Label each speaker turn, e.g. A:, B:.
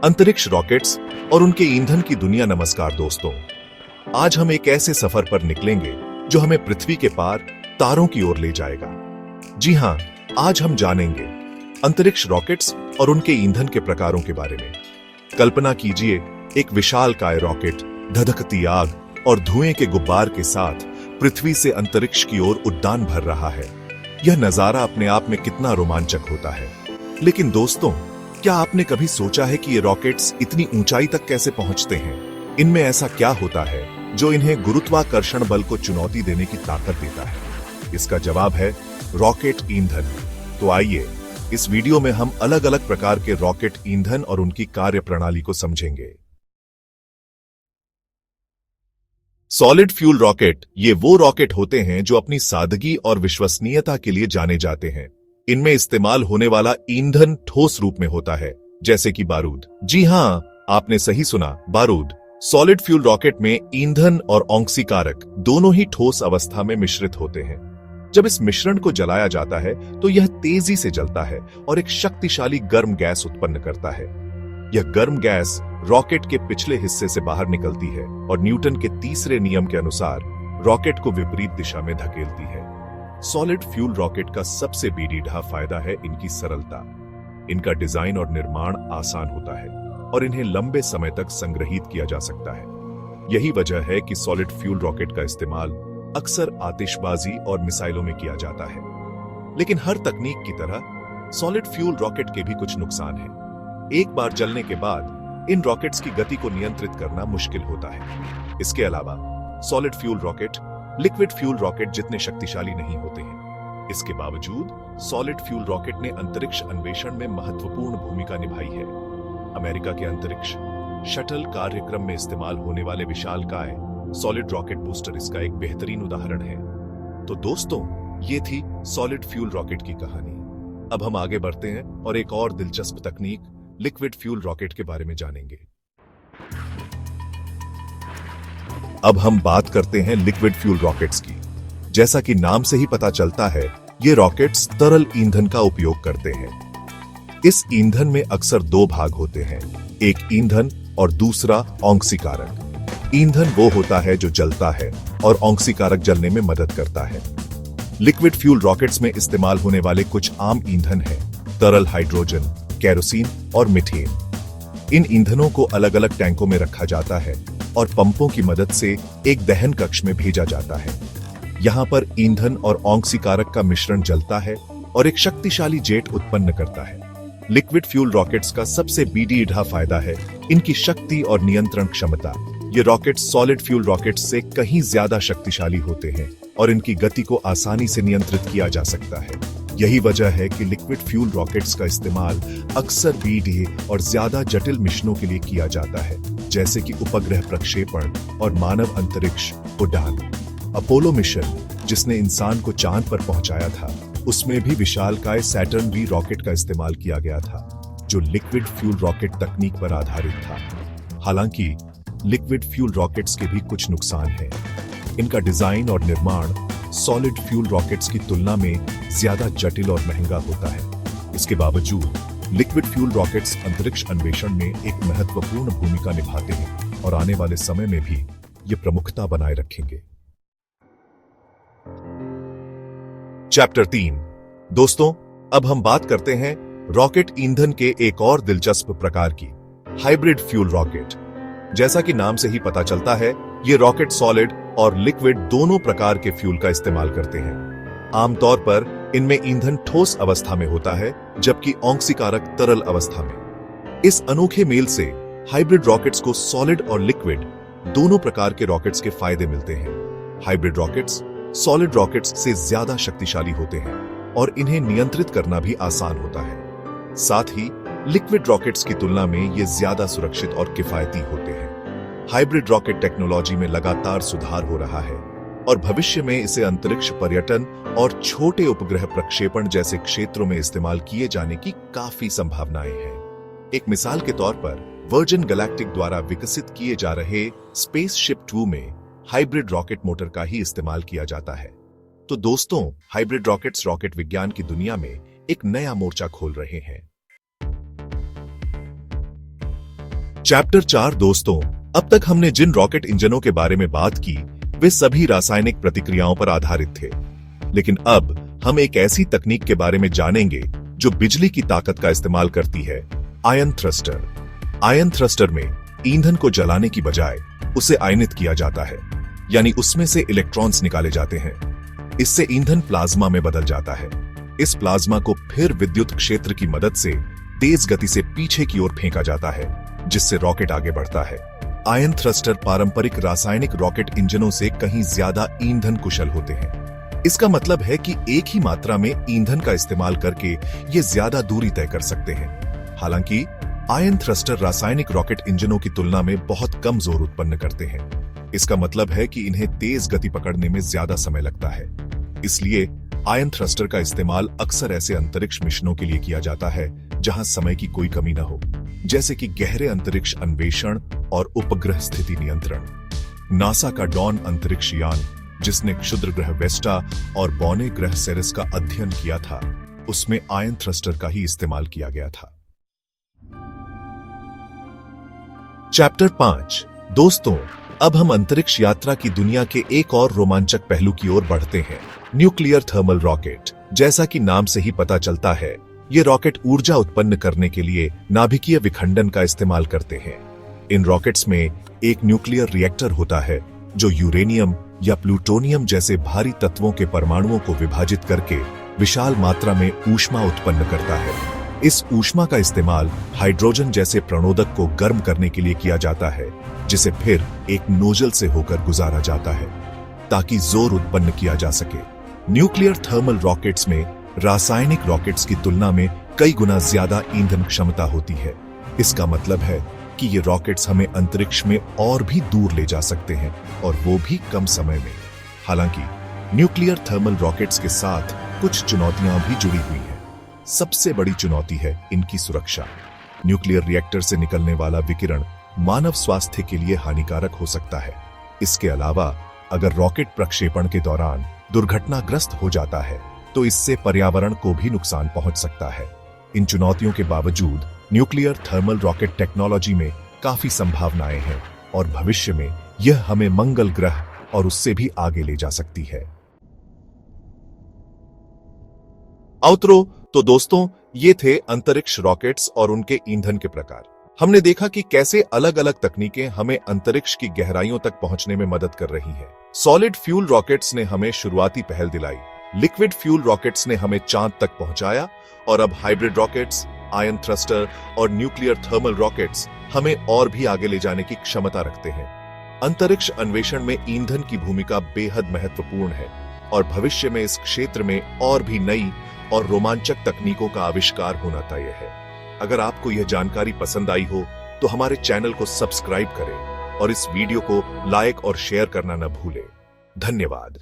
A: अंतरिक्ष रॉकेट्स और उनके ईंधन की दुनिया। नमस्कार दोस्तों, आज हम एक ऐसे सफर पर निकलेंगे जो हमें पृथ्वी के पार तारों की ओर ले जाएगा। जी हां, आज हम जानेंगे अंतरिक्ष रॉकेट्स और उनके ईंधन के प्रकारों के बारे में। कल्पना कीजिए, एक विशालकाय रॉकेट धधकती आग और धुएं के गुब्बार के साथ पृथ्वी से अंतरिक्ष की ओर उड़ान भर रहा है। यह नजारा अपने आप में कितना रोमांचक होता है। लेकिन दोस्तों, क्या आपने कभी सोचा है कि ये रॉकेट्स इतनी ऊंचाई तक कैसे पहुंचते हैं? इनमें ऐसा क्या होता है जो इन्हें गुरुत्वाकर्षण बल को चुनौती देने की ताकत देता है? इसका जवाब है रॉकेट ईंधन। तो आइए इस वीडियो में हम अलग अलग प्रकार के रॉकेट ईंधन और उनकी कार्यप्रणाली को समझेंगे। सॉलिड फ्यूल रॉकेट ये वो रॉकेट होते हैं जो अपनी सादगी और विश्वसनीयता के लिए जाने जाते हैं। इनमें इस्तेमाल होने वाला ईंधन ठोस रूप में होता है, जैसे कि बारूद। जी हां, आपने सही सुना, बारूद। सॉलिड फ्यूल रॉकेट में ईंधन और ऑक्सीकारक दोनों ही ठोस अवस्था में मिश्रित होते हैं। जब इस मिश्रण को जलाया जाता है तो यह तेजी से जलता है और एक शक्तिशाली गर्म गैस उत्पन्न करता है। यह गर्म गैस रॉकेट के पिछले हिस्से से बाहर निकलती है और न्यूटन के तीसरे नियम के अनुसार रॉकेट को विपरीत दिशा में धकेलती है। सॉलिड फ्यूल रॉकेट का सबसे बेरीडा फायदा है इनकी सरलता। इनका डिजाइन और निर्माण आसान होता है और इन्हें लंबे समय तक संग्रहित किया जा सकता है। यही वजह है कि सॉलिड फ्यूल रॉकेट का इस्तेमाल अक्सर आतिशबाजी और मिसाइलों में किया जाता है। लेकिन हर तकनीक की तरह सॉलिड फ्यूल रॉकेट के भी कुछ नुकसान हैं। एक बार जलने के बाद इन रॉकेट्स की गति को नियंत्रित करना मुश्किल होता है। इसके अलावा solid fuel rocket liquid fuel rocket जितने शक्तिशाली नहीं होते हैं। इसके बावजूद सॉलिड फ्यूल रॉकेट ने अंतरिक्ष अन्वेषण में महत्वपूर्ण भूमिका निभाई है। अमेरिका के अंतरिक्ष शटल कार्यक्रम में इस्तेमाल होने वाले विशालकाय सॉलिड रॉकेट बूस्टर इसका एक बेहतरीन उदाहरण है। तो दोस्तों, ये थी सॉलिड फ्यूल रॉकेट की कहानी। अब हम आगे बढ़ते हैं और एक और दिलचस्प तकनीक लिक्विड फ्यूल रॉकेट के बारे में जानेंगे। अब हम बात करते हैं लिक्विड फ्यूल रॉकेट्स की। जैसा कि नाम से ही पता चलता है, ये रॉकेट्स तरल ईंधन का उपयोग करते हैं। इस ईंधन में अक्सर दो भाग होते हैं, एक ईंधन और दूसरा ऑक्सीकारक। ईंधन वो होता है जो जलता है और ऑक्सीकारक जलने में मदद करता है। लिक्विड फ्यूल रॉकेट्स में इस्तेमाल होने वाले कुछ आम ईंधन हैं तरल हाइड्रोजन, केरोसिन और मीथेन। इन ईंधनों को अलग अलग टैंकों में रखा जाता है और पंपों की मदद से एक दहन कक्ष में भेजा जाता है। यहाँ पर ईंधन और ऑक्सीकारक का मिश्रण जलता है और एक शक्तिशाली जेट उत्पन्न करता है। लिक्विड फ्यूल रॉकेट्स का सबसे बेरीडा फायदा है इनकी शक्ति और नियंत्रण क्षमता। ये रॉकेट्स सॉलिड फ्यूल रॉकेट्स से कहीं ज्यादा शक्तिशाली होते हैं और इनकी गति को आसानी से नियंत्रित किया जा सकता है। यही वजह है कि लिक्विड फ्यूल रॉकेट्स का इस्तेमाल अक्सर बड़े और ज्यादा जटिल मिशनों के लिए किया जाता है, जैसे कि उपग्रह प्रक्षेपण और मानव अंतरिक्ष उड़ान। अपोलो मिशन, जिसने इंसान को चांद पर पहुंचाया था, उसमें भी विशालकाय सैटर्न वी रॉकेट का इस्तेमाल किया गया था, जो लिक्विड फ्यूल रॉकेट तकनीक पर आधारित था। हालांकि लिक्विड फ्यूल रॉकेट्स के भी कुछ नुकसान हैं। इनका डिजाइन और निर्माण सॉलिड फ्यूल रॉकेट्स की तुलना में ज्यादा जटिल और महंगा होता है। इसके बावजूद लिक्विड फ्यूल रॉकेट्स अंतरिक्ष अन्वेषण में एक महत्वपूर्ण भूमिका निभाते हैं और आने वाले समय में भी ये प्रमुखता बनाए रखेंगे। चैप्टर 3। दोस्तों, अब हम बात करते हैं रॉकेट ईंधन के एक और दिलचस्प प्रकार की, हाइब्रिड फ्यूल रॉकेट। जैसा कि नाम से ही पता चलता है, ये रॉकेट सॉलिड और लिक्विड दोनों प्रकार के फ्यूल का इस्तेमाल करते हैं। आमतौर पर इनमें ईंधन ठोस अवस्था में होता है, जबकि ऑक्सीकारक तरल अवस्था में। इस अनोखे मेल से हाइब्रिड रॉकेट्स को सॉलिड और लिक्विड दोनों प्रकार के रॉकेट्स के फायदे मिलते हैं। हाइब्रिड रॉकेट्स सॉलिड रॉकेट्स से ज्यादा शक्तिशाली होते हैं और इन्हें नियंत्रित करना भी आसान होता है। साथ ही लिक्विड रॉकेट्स की तुलना में ये ज्यादा सुरक्षित और किफायती होते हैं। हाइब्रिड रॉकेट टेक्नोलॉजी में लगातार सुधार हो रहा है और भविष्य में इसे अंतरिक्ष पर्यटन और छोटे उपग्रह प्रक्षेपण जैसे क्षेत्रों में इस्तेमाल किए जाने की काफी संभावनाएं हैं। एक मिसाल के तौर पर वर्जिन गैलेक्टिक द्वारा विकसित किए जा रहे स्पेसशिप 2 में हाइब्रिड रॉकेट मोटर का ही इस्तेमाल किया जाता है। तो दोस्तों, हाइब्रिड रॉकेट्स रॉकेट विज्ञान की दुनिया में एक नया मोर्चा खोल रहे हैं। चैप्टर 4 दोस्तों, अब तक हमने जिन रॉकेट इंजनों के बारे में बात की वे सभी रासायनिक प्रतिक्रियाओं पर आधारित थे। लेकिन अब हम एक ऐसी तकनीक के बारे में जानेंगे जो बिजली की ताकत का इस्तेमाल करती है, आयन थ्रस्टर। आयन थ्रस्टर में ईंधन को जलाने की बजाय उसे आयनित किया जाता है, यानी उसमें से इलेक्ट्रॉन्स निकाले जाते हैं। इससे ईंधन प्लाज्मा में बदल जाता है। इस प्लाज्मा को फिर विद्युत क्षेत्र की मदद से तेज गति से पीछे की ओर फेंका जाता है, जिससे रॉकेट आगे बढ़ता है। आयन थ्रस्टर पारंपरिक रासायनिक रॉकेट इंजनों से कहीं ज्यादा ईंधन कुशल होते हैं। इसका मतलब है कि एक ही मात्रा में ईंधन का इस्तेमाल करके ये ज्यादा दूरी तय कर सकते हैं। हालांकि आयन थ्रस्टर रासायनिक रॉकेट इंजनों की तुलना में बहुत कम जोर उत्पन्न करते हैं। इसका मतलब है कि इन्हें तेज गति पकड़ने में ज्यादा समय लगता है। इसलिए आयन थ्रस्टर का इस्तेमाल अक्सर ऐसे अंतरिक्ष मिशनों के लिए किया जाता है जहां समय की कोई कमी न हो, जैसे कि गहरे अंतरिक्ष अन्वेषण और उपग्रह स्थिति नियंत्रण। नासा का डॉन अंतरिक्ष यान, जिसने क्षुद्र ग्रह वेस्टा और बौने ग्रह सेरेस का अध्ययन किया था, उसमें आयन थ्रस्टर का ही इस्तेमाल किया गया था। चैप्टर 5 दोस्तों, अब हम अंतरिक्ष यात्रा की दुनिया के एक और रोमांचक पहलू की ओर बढ़ते हैं, न्यूक्लियर थर्मल रॉकेट। जैसा कि नाम से ही पता चलता है, ये रॉकेट ऊर्जा उत्पन्न करने के लिए नाभिकीय विखंडन का इस्तेमाल करते हैं। इन रॉकेट्स में एक न्यूक्लियर रिएक्टर होता है जो यूरेनियम या प्लूटोनियम जैसे भारी तत्वों के परमाणुओं को विभाजित करके विशाल मात्रा में ऊष्मा उत्पन्न करता है। इस ऊष्मा का इस्तेमाल हाइड्रोजन जैसे प्रणोदक को गर्म करने के लिए किया जाता है, जिसे फिर एक नोजल से होकर गुजारा जाता है ताकि जोर उत्पन्न किया जा सके। न्यूक्लियर थर्मल रॉकेट्स में रासायनिक रॉकेट्स की तुलना में कई गुना ज्यादा ईंधन क्षमता होती है। इसका मतलब है कि ये रॉकेट्स हमें अंतरिक्ष में और भी दूर ले जा सकते हैं, और वो भी कम समय में। हालांकि न्यूक्लियर थर्मल रॉकेट्स के साथ कुछ चुनौतियां भी जुड़ी हुई हैं। सबसे बड़ी चुनौती है इनकी सुरक्षा। न्यूक्लियर रिएक्टर से निकलने वाला विकिरण मानव स्वास्थ्य के लिए हानिकारक हो सकता है। इसके अलावा अगर रॉकेट प्रक्षेपण के दौरान दुर्घटनाग्रस्त हो जाता है तो इससे पर्यावरण को भी नुकसान पहुंच सकता है। इन चुनौतियों के बावजूद न्यूक्लियर थर्मल रॉकेट टेक्नोलॉजी में काफी संभावनाएं हैं और भविष्य में यह हमें मंगल ग्रह और उससे भी आगे ले जा सकती है। आउटरो तो दोस्तों, ये थे अंतरिक्ष रॉकेट्स और उनके ईंधन के प्रकार। हमने देखा कि कैसे अलग अलग तकनीकें हमें अंतरिक्ष की गहराइयों तक पहुंचने में मदद कर रही हैं। सॉलिड फ्यूल रॉकेट्स ने हमें शुरुआती पहल दिलाई, लिक्विड फ्यूल रॉकेट्स ने हमें चांद तक पहुंचाया, और अब हाइब्रिड रॉकेट्स, आयन थ्रस्टर और न्यूक्लियर थर्मल रॉकेट्स हमें और भी आगे ले जाने की क्षमता रखते हैं। अंतरिक्ष अन्वेषण में ईंधन की भूमिका बेहद महत्वपूर्ण है, और भविष्य में इस क्षेत्र में और भी नई और रोमांचक तकनीकों का आविष्कार होना तय है। अगर आपको यह जानकारी पसंद आई हो तो हमारे चैनल को सब्सक्राइब करें और इस वीडियो को लाइक और शेयर करना न भूलें। धन्यवाद।